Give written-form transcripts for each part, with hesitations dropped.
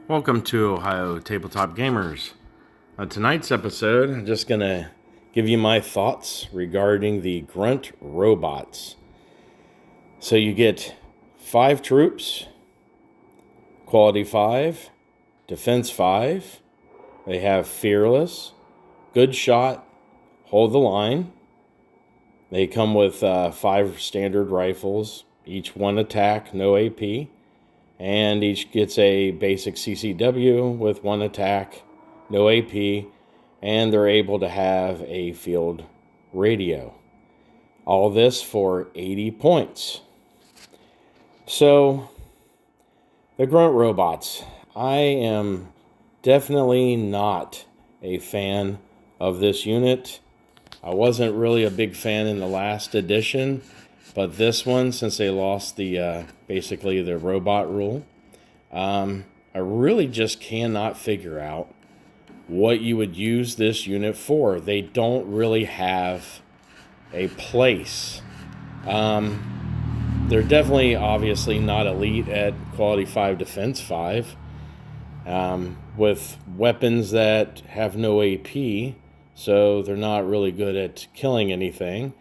Welcome to Ohio Tabletop Gamers. Tonight's episode, I'm just going to give you my thoughts regarding the Grunt robots. So you get 5 troops, quality 5, defense 5. They have fearless, good shot, hold the line. They come with 5 standard rifles, each 1 attack, no AP. And each gets a basic CCW with 1 attack, no AP, and they're able to have a field radio. All this for 80 points. So, the Grunt robots. I am definitely not a fan of this unit. I wasn't really a big fan in the last edition. But this one, since they lost the basically the robot rule, I really just cannot figure out what you would use this unit for. They don't really have a place. They're definitely, obviously, not elite at quality 5, defense 5, with weapons that have no AP, so they're not really good at killing anything.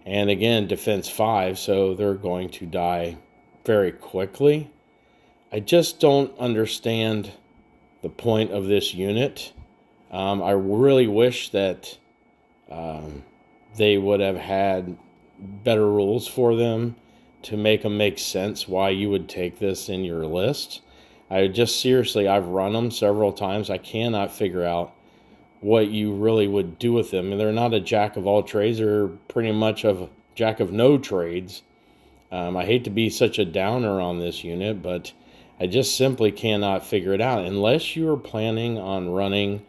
And again, defense 5, so they're going to die very quickly. I just don't understand the point of this unit. I really wish that they would have had better rules for them to make them make sense why you would take this in your list. I've run them several times. I cannot figure out what you really would do with them. And they're not a jack of all trades. They're pretty much a jack of no trades. I hate to be such a downer on this unit, but I just simply cannot figure it out. Unless you are planning on running,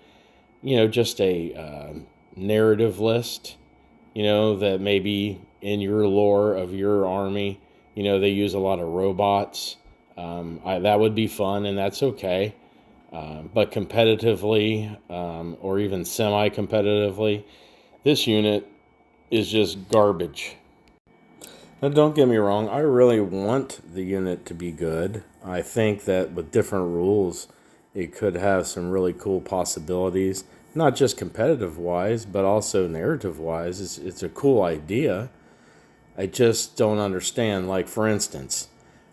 just a narrative list, that maybe in your lore of your army, they use a lot of robots. That would be fun, and that's okay. But competitively, or even semi-competitively, this unit is just garbage. Now, don't get me wrong, I really want the unit to be good. I think that with different rules, it could have some really cool possibilities, not just competitive-wise, but also narrative-wise. It's a cool idea. I just don't understand. Like, for instance,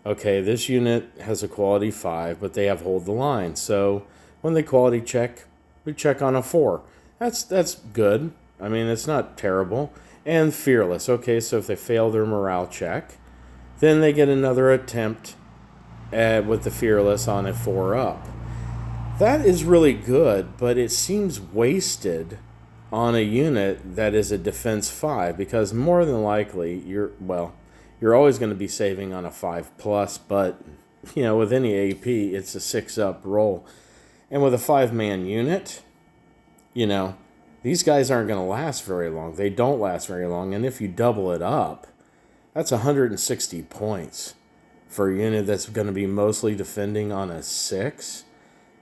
okay, this unit has a quality 5, but they have hold the line. So when they quality check, we check on a 4. That's good. I mean, it's not terrible. And fearless. Okay, so if they fail their morale check, then they get another attempt with the fearless on a 4 up. That is really good, but it seems wasted on a unit that is a defense 5, because more than likely you're always going to be saving on a 5+, but with any AP, it's a 6 up roll. And with a 5-man unit, these guys aren't going to last very long. They don't last very long. And if you double it up, that's 160 points for a unit that's going to be mostly defending on a 6.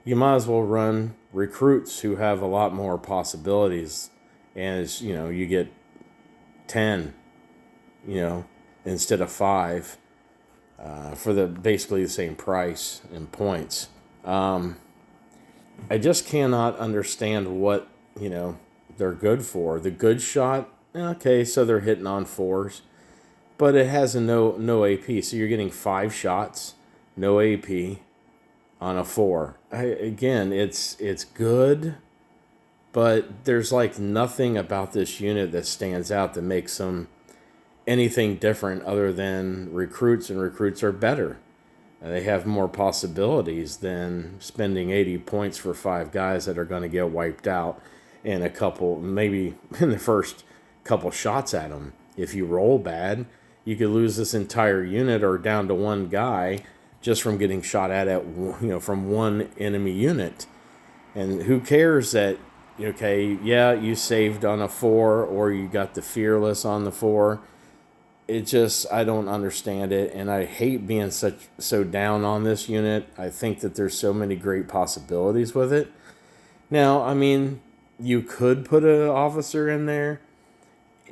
You might as well run recruits who have a lot more possibilities. And you get 10, instead of 5, for basically the same price in points. I just cannot understand what they're good for. The good shot, okay, so they're hitting on 4s, but it has a no AP, so you're getting 5 shots, no AP on a 4. Again, it's good, but there's like nothing about this unit that stands out that makes them anything different other than recruits, and recruits are better. They have more possibilities than spending 80 points for 5 guys that are going to get wiped out in a couple, maybe in the first couple shots at them. If you roll bad, you could lose this entire unit or down to 1 guy just from getting shot at from one enemy unit. And who cares that, okay, yeah, you saved on a 4 or you got the fearless on the 4. I don't understand it, and I hate being so down on this unit. I think that there's so many great possibilities with it. Now, I mean, you could put an officer in there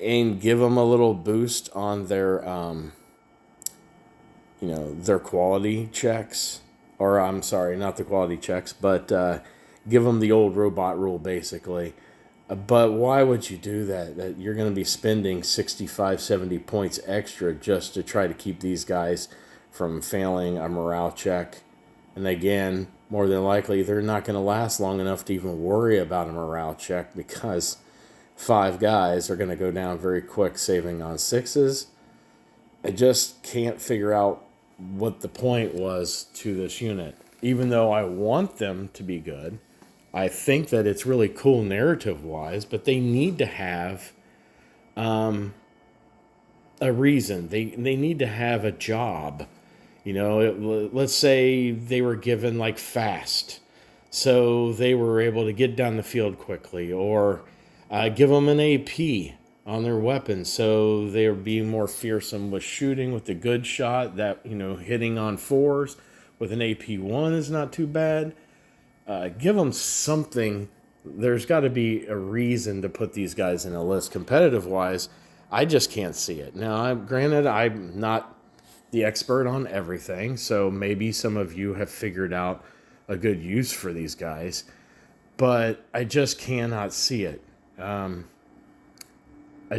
and give them a little boost on their quality checks. or I'm sorry, not the quality checks, but give them the old robot rule basically. But why would you do that? That you're going to be spending 65, 70 points extra just to try to keep these guys from failing a morale check. And again, more than likely, they're not going to last long enough to even worry about a morale check because 5 guys are going to go down very quick, saving on 6s. I just can't figure out what the point was to this unit. Even though I want them to be good, I think that it's really cool narrative-wise, but they need to have a reason. They need to have a job. You know, let's say they were given like fast, so they were able to get down the field quickly, or give them an AP on their weapons, so they're being more fearsome with shooting with the good shot. That, you know, hitting on 4s with an AP1 is not too bad. Give them something. There's got to be a reason to put these guys in a list. Competitive wise, I just can't see it. Now, granted, I'm not the expert on everything, so maybe some of you have figured out a good use for these guys, but I just cannot see it. I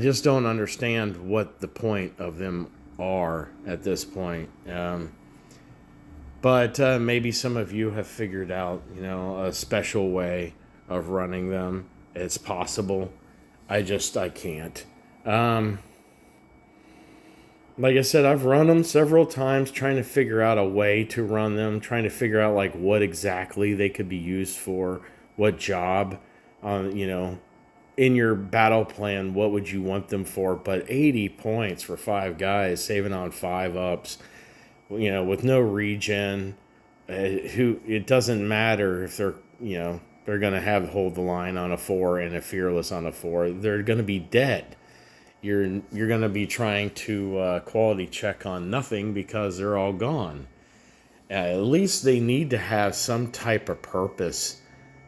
just don't understand what the point of them are at this point. But maybe some of you have figured out, you know, a special way of running them. It's possible. I can't. Like I said, I've run them several times trying to figure out a way to run them, trying to figure out like what exactly they could be used for, what job, you know, in your battle plan, what would you want them for? But 80 points for 5 guys, saving on 5 ups, you know, with no regen, who it doesn't matter if they're, you know, they're going to hold the line on a 4 and a fearless on a 4. They're going to be dead. You're going to be trying to quality check on nothing because they're all gone. At least they need to have some type of purpose,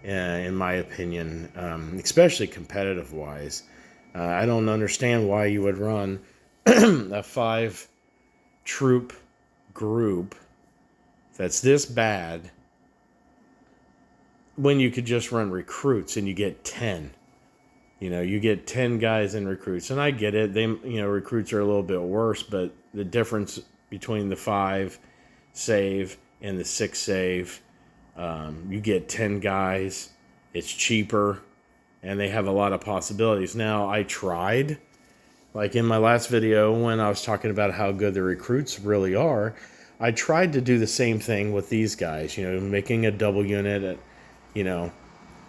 in my opinion, especially competitive wise. I don't understand why you would run a 5 troop group that's this bad when you could just run recruits and you get 10. You know, you get 10 guys in recruits, and I get it. They, you know, recruits are a little bit worse, but the difference between the 5 save and the 6 save, you get 10 guys. It's cheaper, and they have a lot of possibilities. Now, I tried, like in my last video when I was talking about how good the recruits really are, I tried to do the same thing with these guys, you know, making a double unit, you know,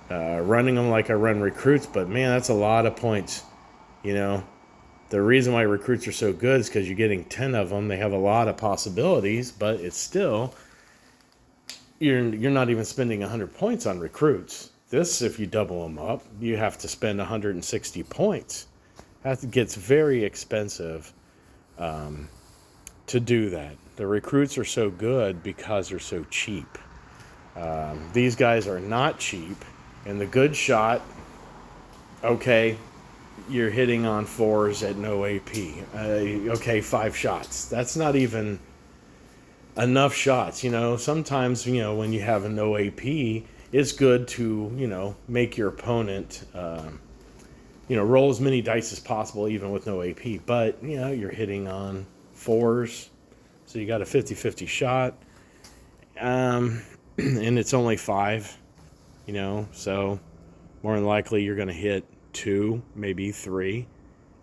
running them like I run recruits, but man, that's a lot of points. You know, the reason why recruits are so good is because you're getting 10 of them. They have a lot of possibilities, but it's still, you're not even spending 100 points on recruits. This, if you double them up, you have to spend 160 points. That gets very expensive to do that. The recruits are so good because they're so cheap. These guys are not cheap. And the good shot, okay, you're hitting on 4s at no AP. Okay, 5 shots. That's not even enough shots. You know, sometimes, you know, when you have a no AP, it's good to, you know, make your opponent, you know, roll as many dice as possible, even with no AP. But, you know, you're hitting on 4s, so you got a 50-50 shot. And it's only 5. You know, so more than likely you're going to hit 2, maybe 3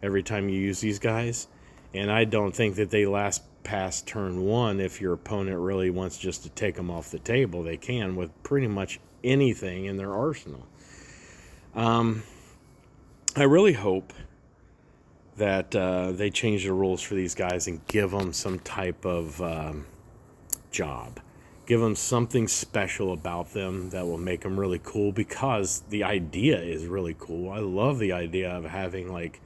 every time you use these guys. And I don't think that they last past turn 1. If your opponent really wants just to take them off the table, they can with pretty much anything in their arsenal. I really hope that they change the rules for these guys and give them some type of job. Give them something special about them that will make them really cool, because the idea is really cool. I love the idea of having like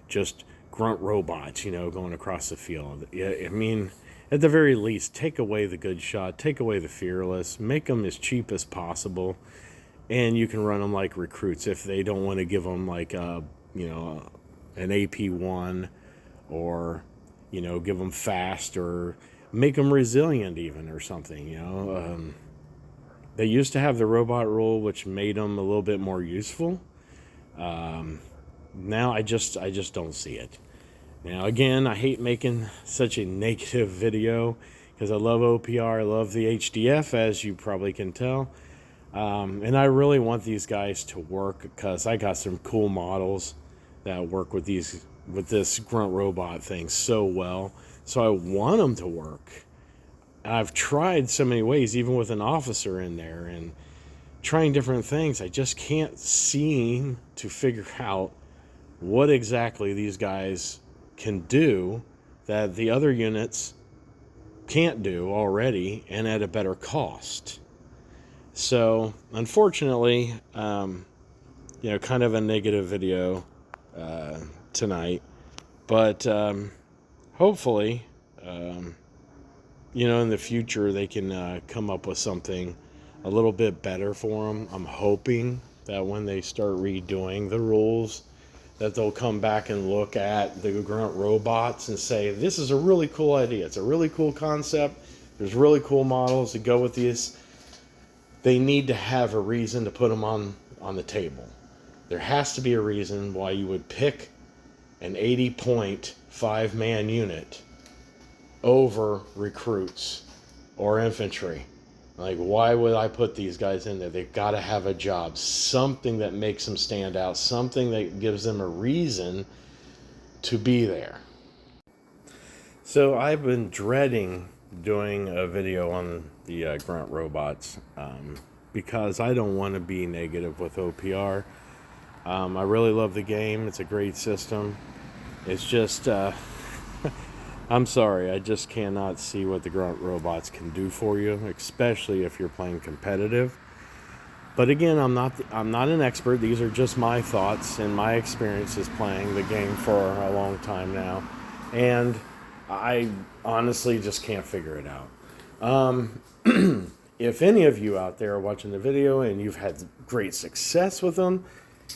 just grunt robots, you know, going across the field. I mean, at the very least, take away the good shot, take away the fearless, make them as cheap as possible, and you can run them like recruits if they don't want to give them like you know, an AP1, or, you know, give them fast, or make them resilient even or something, you know. They used to have the robot rule, which made them a little bit more useful. Now I just don't see it. Now again, I hate making such a negative video because I love OPR, I love the HDF, as you probably can tell. And I really want these guys to work because I got some cool models that work with this Grunt robot thing so well. So I want them to work. I've tried so many ways, even with an officer in there and trying different things. I just can't seem to figure out what exactly these guys can do that the other units can't do already and at a better cost. So unfortunately, kind of a negative video tonight, but hopefully, in the future they can come up with something a little bit better for them. I'm hoping that when they start redoing the rules, that they'll come back and look at the Grunt robots and say, this is a really cool idea. It's a really cool concept. There's really cool models to go with these. They need to have a reason to put them on the table. There has to be a reason why you would pick an 80-point 5-man unit over recruits or infantry. Like, why would I put these guys in there? They've got to have a job, something that makes them stand out, something that gives them a reason to be there. So I've been dreading doing a video on the Grunt robots because I don't want to be negative with OPR. I really love the game. It's a great system. It's just I'm sorry, I just cannot see what the Grunt robots can do for you, especially if you're playing competitive. But again, I'm not an expert. These are just my thoughts and my experiences playing the game for a long time now, and I honestly just can't figure it out. If any of you out there are watching the video and you've had great success with them,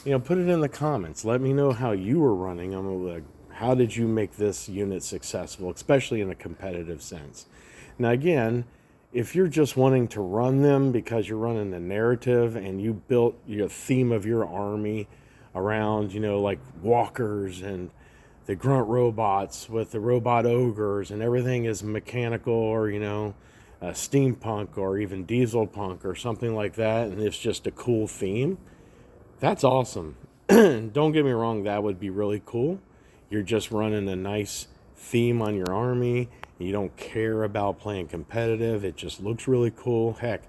put it in the comments. Let me know how you were running them. How did you make this unit successful, especially in a competitive sense? Now, again, if you're just wanting to run them because you're running the narrative and you built your theme of your army around, like walkers and the Grunt robots with the robot ogres and everything is mechanical or, steampunk or even diesel punk or something like that, and it's just a cool theme, that's awesome. Don't get me wrong, that would be really cool. You're just running a nice theme on your army. You don't care about playing competitive. It just looks really cool. Heck,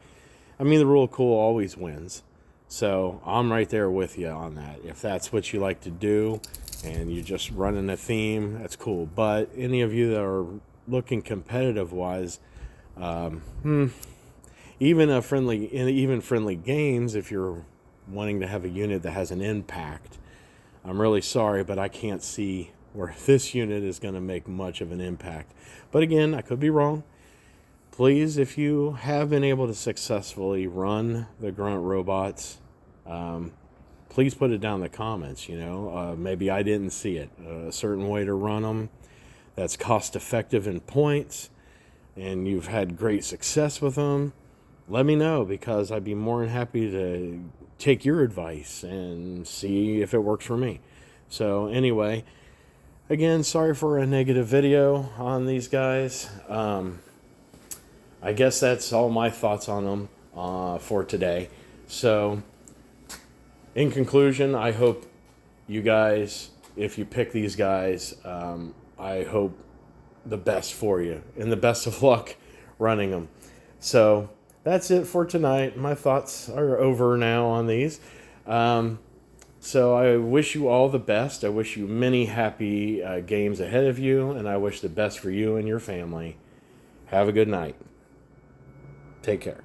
the rule of cool always wins. So I'm right there with you on that. If that's what you like to do and you're just running a theme, that's cool. But any of you that are looking competitive-wise, even friendly games, if you're wanting to have a unit that has an impact, I'm really sorry, but I can't see where this unit is going to make much of an impact. But again, I could be wrong. Please, if you have been able to successfully run the Grunt robots, please put it down in the comments. Maybe I didn't see it. A certain way to run them that's cost effective in points, and you've had great success with them. Let me know, because I'd be more than happy to take your advice and see if it works for me. So anyway, again, sorry for a negative video on these guys. I guess that's all my thoughts on them for today. So in conclusion, I hope you guys, if you pick these guys, I hope the best for you and the best of luck running them. So that's it for tonight. My thoughts are over now on these. So I wish you all the best. I wish you many happy games ahead of you, and I wish the best for you and your family. Have a good night. Take care.